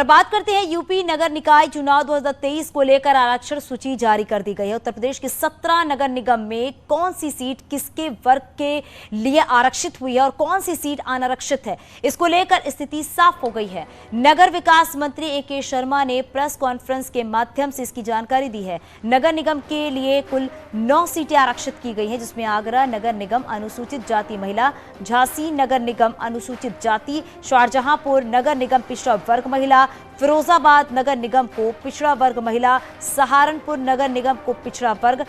और बात करते हैं यूपी नगर निकाय चुनाव 2023 को लेकर आरक्षण सूची जारी कर दी गई है। उत्तर प्रदेश के 17 नगर निगम में कौन सी सीट किसके वर्ग के लिए आरक्षित हुई है और कौन सी सीट अनारक्षित है, इसको लेकर स्थिति साफ हो गई है। नगर विकास मंत्री ए.के. शर्मा ने प्रेस कॉन्फ्रेंस के माध्यम से इसकी जानकारी दी है। नगर निगम के लिए कुल 9 सीटें आरक्षित की गई हैं, जिसमें आगरा नगर निगम अनुसूचित जाति महिला, झांसी नगर निगम अनुसूचित जाति, शाहजहांपुर नगर निगम पिछड़ा वर्ग महिला, फिरोजाबाद नगर निगम को पिछड़ा वर्ग महिला, सहारनपुर नगर निगम को पिछड़ा वर्ग,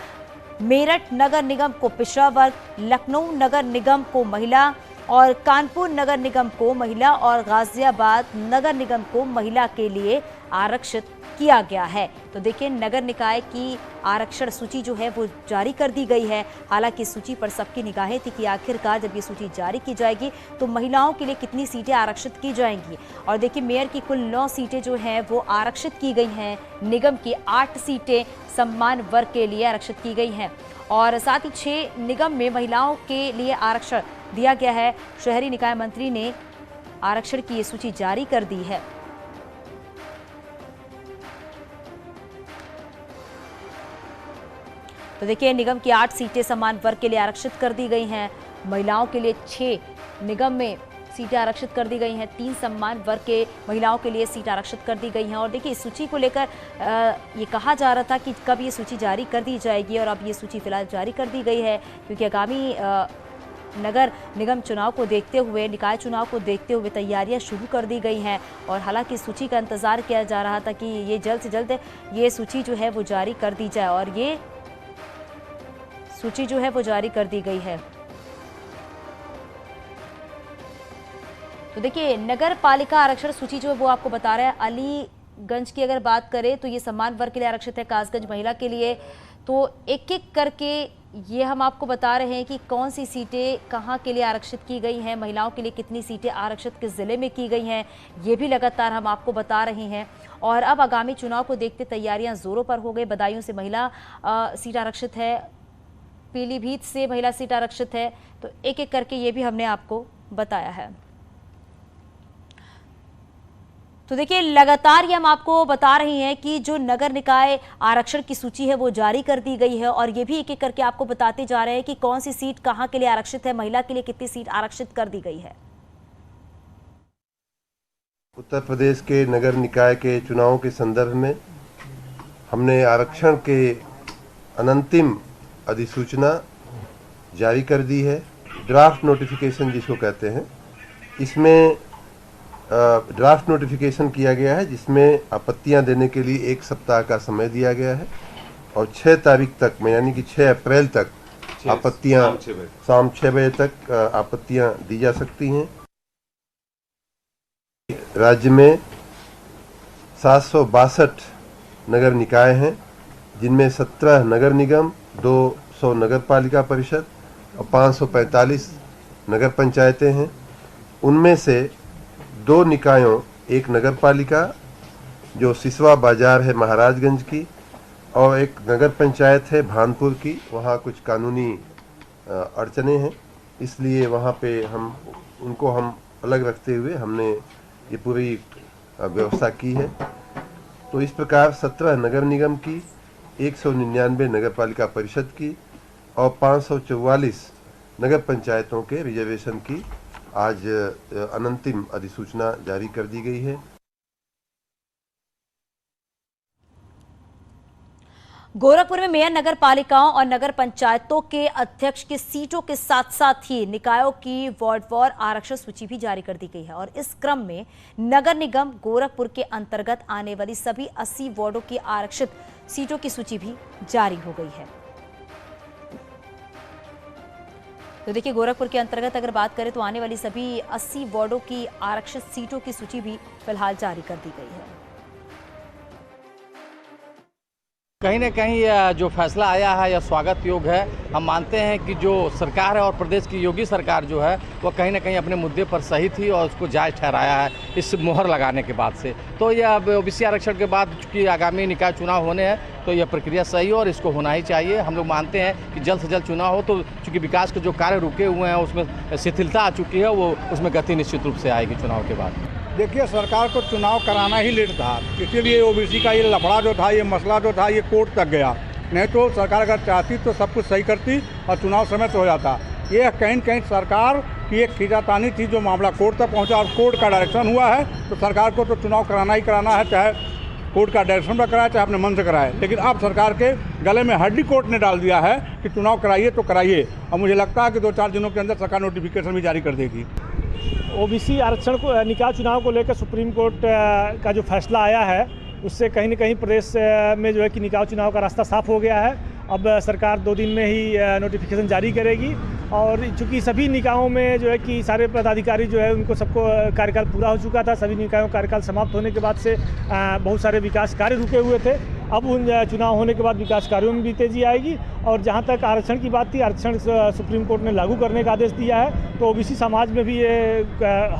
मेरठ नगर निगम को पिछड़ा वर्ग, लखनऊ नगर निगम को महिला और कानपुर नगर निगम को महिला और गाजियाबाद नगर निगम को महिला के लिए आरक्षित किया गया है। तो देखिए, नगर निकाय की आरक्षण सूची जो है वो जारी कर दी गई है। हालांकि सूची पर सबकी निगाहें थी कि आखिरकार जब ये सूची जारी की जाएगी तो महिलाओं के लिए कितनी सीटें आरक्षित की जाएंगी। और देखिए, मेयर की कुल 9 सीटें जो हैं वो आरक्षित की गई हैं। निगम की 8 सीटें सम्मान वर्ग के लिए आरक्षित की गई हैं और साथ ही 6 निगम में महिलाओं के लिए आरक्षण दिया गया है। शहरी निकाय मंत्री ने आरक्षण की ये सूची जारी कर दी है। तो देखिए, निगम की 8 सीटें समान वर्ग के लिए आरक्षित कर दी गई हैं। महिलाओं के लिए 6 निगम में सीटें आरक्षित कर दी गई हैं। 3 सम्मान वर्ग के महिलाओं के लिए सीट आरक्षित कर दी गई हैं। और देखिए, इस सूची को लेकर ये कहा जा रहा था कि कब ये सूची जारी कर दी जाएगी और अब ये सूची फिलहाल जारी कर दी गई है, क्योंकि आगामी नगर निगम चुनाव को देखते हुए, निकाय चुनाव को देखते हुए तैयारियां शुरू कर दी गई हैं। और हालांकि सूची का इंतजार किया जा रहा था कि ये जल्द से जल्द ये सूची जो है वो जारी कर दी जाए और ये सूची जो है वो जारी कर दी गई है। तो देखिए, नगर पालिका आरक्षण सूची जो है वो आपको बता रहा है। अलीगंज की अगर बात करें तो ये सम्मान वर्ग के लिए आरक्षित है, कासगंज महिला के लिए। तो एक एक करके ये हम आपको बता रहे हैं कि कौन सी सीटें कहां के लिए आरक्षित की गई हैं, महिलाओं के लिए कितनी सीटें आरक्षित किस जिले में की गई हैं, ये भी लगातार हम आपको बता रहे हैं। और अब आगामी चुनाव को देखते तैयारियां जोरों पर हो गई। बदायूं से महिला सीट आरक्षित है, पीलीभीत से महिला सीट आरक्षित है। तो एक एक करके ये भी हमने आपको बताया है। तो देखिए, लगातार ये हम आपको बता रहे हैं कि जो नगर निकाय आरक्षण की सूची है वो जारी कर दी गई है और ये भी एक एक करके आपको बताते जा रहे हैं कि कौन सी सीट कहां के लिए आरक्षित है, महिला के लिए कितनी सीट आरक्षित कर दी गई है। उत्तर प्रदेश के नगर निकाय के चुनावों के संदर्भ में हमने आरक्षण के अनंतिम अधिसूचना जारी कर दी है। ड्राफ्ट नोटिफिकेशन जिसको कहते हैं, इसमें ड्राफ्ट नोटिफिकेशन किया गया है, जिसमें आपत्तियां देने के लिए 1 सप्ताह का समय दिया गया है और 6 तारीख तक में, यानी कि 6 अप्रैल तक आपत्तियां शाम 6 बजे तक आपत्तियां दी जा सकती हैं। राज्य में 762 नगर निकाय हैं, जिनमें 17 नगर निगम, 200 नगर पालिका परिषद और 545 नगर पंचायतें हैं। उनमें से 2 निकायों, 1 नगर पालिका जो सिसवा बाजार है महाराजगंज की, और एक नगर पंचायत है भानपुर की, वहाँ कुछ कानूनी अड़चने हैं, इसलिए वहाँ पे उनको हम अलग रखते हुए हमने ये पूरी व्यवस्था की है। तो इस प्रकार 17 नगर निगम की, 199 नगर पालिका परिषद की और 544 नगर पंचायतों के रिजर्वेशन की आज अनंतिम अधिसूचना जारी कर दी गई है। गोरखपुर में मेयर, नगर पालिकाओं और नगर पंचायतों के अध्यक्ष की सीटों के साथ साथ ही निकायों की वार्डवार आरक्षण सूची भी जारी कर दी गई है। और इस क्रम में नगर निगम गोरखपुर के अंतर्गत आने वाली सभी 80 वार्डों की आरक्षित सीटों की सूची भी जारी हो गई है। तो देखिए, गोरखपुर के अंतर्गत अगर बात करें तो आने वाली सभी 80 वार्डों की आरक्षित सीटों की सूची भी फिलहाल जारी कर दी गई है। कहीं ना कहीं जो फैसला आया है यह स्वागत योग्य है। हम मानते हैं कि जो सरकार है और प्रदेश की योगी सरकार जो है वह कहीं ना कहीं अपने मुद्दे पर सही थी और उसको जायज़ ठहराया है इस मुहर लगाने के बाद से। तो यह ओबीसी आरक्षण के बाद चूँकि आगामी निकाय चुनाव होने हैं तो यह प्रक्रिया सही है और इसको होना ही चाहिए। हम लोग मानते हैं कि जल्द से जल्द चुनाव हो तो चूँकि विकास के जो कार्य रुके हुए हैं उसमें शिथिलता आ चुकी है, वो उसमें गति निश्चित रूप से आएगी चुनाव के बाद। देखिए, सरकार को चुनाव कराना ही लेट था, इसीलिए ओबीसी का ये लफड़ा जो था, ये मसला जो था, ये कोर्ट तक गया। नहीं तो सरकार अगर चाहती तो सब कुछ सही करती और चुनाव समय से हो जाता। ये कहीं न कहीं सरकार की एक खींचातानी थी, जो मामला कोर्ट तक पहुंचा और कोर्ट का डायरेक्शन हुआ है, तो सरकार को तो चुनाव कराना ही कराना है, चाहे कोर्ट का डायरेक्शन पर कराए चाहे अपने मन से कराए। लेकिन अब सरकार के गले में हड्डी कोर्ट ने डाल दिया है कि चुनाव कराइए तो कराइए, और मुझे लगता है कि 2-4 दिनों के अंदर सरकार नोटिफिकेशन भी जारी कर देगी। ओबीसी आरक्षण को निकाय चुनाव को लेकर सुप्रीम कोर्ट का जो फैसला आया है, उससे कहीं न कहीं प्रदेश में जो है कि निकाय चुनाव का रास्ता साफ हो गया है। अब सरकार 2 दिन में ही नोटिफिकेशन जारी करेगी, और चूंकि सभी निकायों में जो है कि सारे पदाधिकारी जो है उनको सबको कार्यकाल पूरा हो चुका था, सभी निकायों का कार्यकाल समाप्त होने के बाद से बहुत सारे विकास कार्य रुके हुए थे। अब उन चुनाव होने के बाद विकास कार्यों में भी तेजी आएगी। और जहां तक आरक्षण की बात थी, आरक्षण सुप्रीम कोर्ट ने लागू करने का आदेश दिया है, तो ओबीसी समाज में भी ये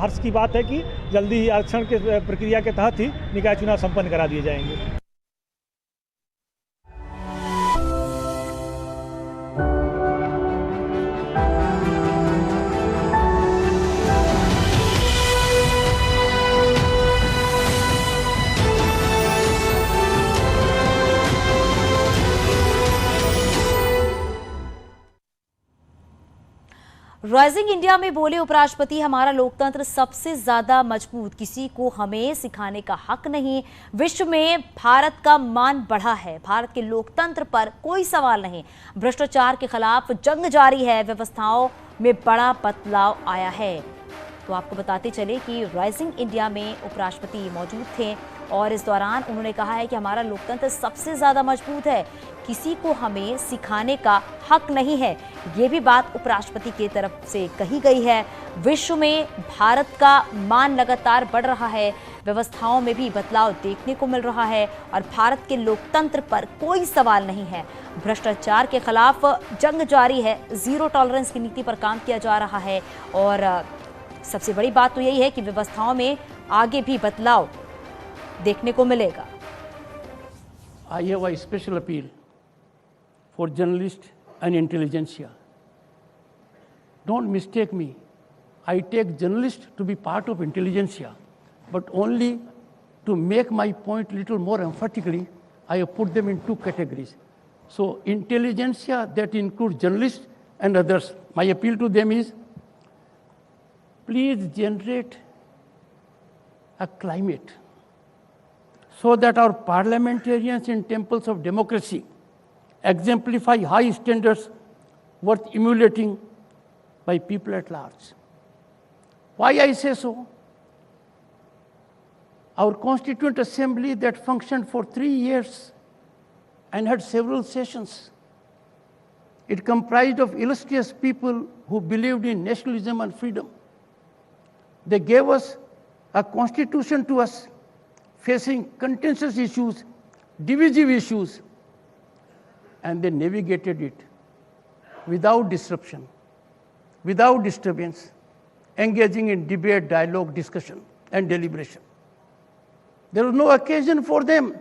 हर्ष की बात है कि जल्दी ही आरक्षण के प्रक्रिया के तहत ही निकाय चुनाव संपन्न करा दिए जाएंगे। राइजिंग इंडिया में बोले उपराष्ट्रपति, हमारा लोकतंत्र सबसे ज्यादा मजबूत, किसी को हमें सिखाने का हक नहीं। विश्व में भारत का मान बढ़ा है, भारत के लोकतंत्र पर कोई सवाल नहीं। भ्रष्टाचार के खिलाफ जंग जारी है, व्यवस्थाओं में बड़ा बदलाव आया है। तो आपको बताते चले कि राइजिंग इंडिया में उपराष्ट्रपति मौजूद थे और इस दौरान उन्होंने कहा है कि हमारा लोकतंत्र सबसे ज़्यादा मजबूत है, किसी को हमें सिखाने का हक नहीं है। ये भी बात उपराष्ट्रपति की तरफ से कही गई है। विश्व में भारत का मान लगातार बढ़ रहा है, व्यवस्थाओं में भी बदलाव देखने को मिल रहा है और भारत के लोकतंत्र पर कोई सवाल नहीं है। भ्रष्टाचार के खिलाफ जंग जारी है, जीरो टॉलरेंस की नीति पर काम किया जा रहा है और सबसे बड़ी बात तो यही है कि व्यवस्थाओं में आगे भी बदलाव देखने को मिलेगा। I have a special appeal for journalists and intelligentsia. Don't mistake me. I take journalists to be part of intelligentsia, but only to make my point little more emphatically, I have put them in 2 categories. So intelligentsia, that includes journalists and others. My appeal to them is, please generate a climate so that our parliamentarians in temples of democracy exemplify high standards worth emulating by people at large. Why I say so? Our Constituent Assembly that functioned for 3 years and had several sessions, it comprised of illustrious people who believed in nationalism and freedom. They gave us a constitution to us facing contentious issues, divisive issues, and they navigated it without disruption, without disturbance, engaging in debate, dialogue, discussion, and deliberation. There was no occasion for them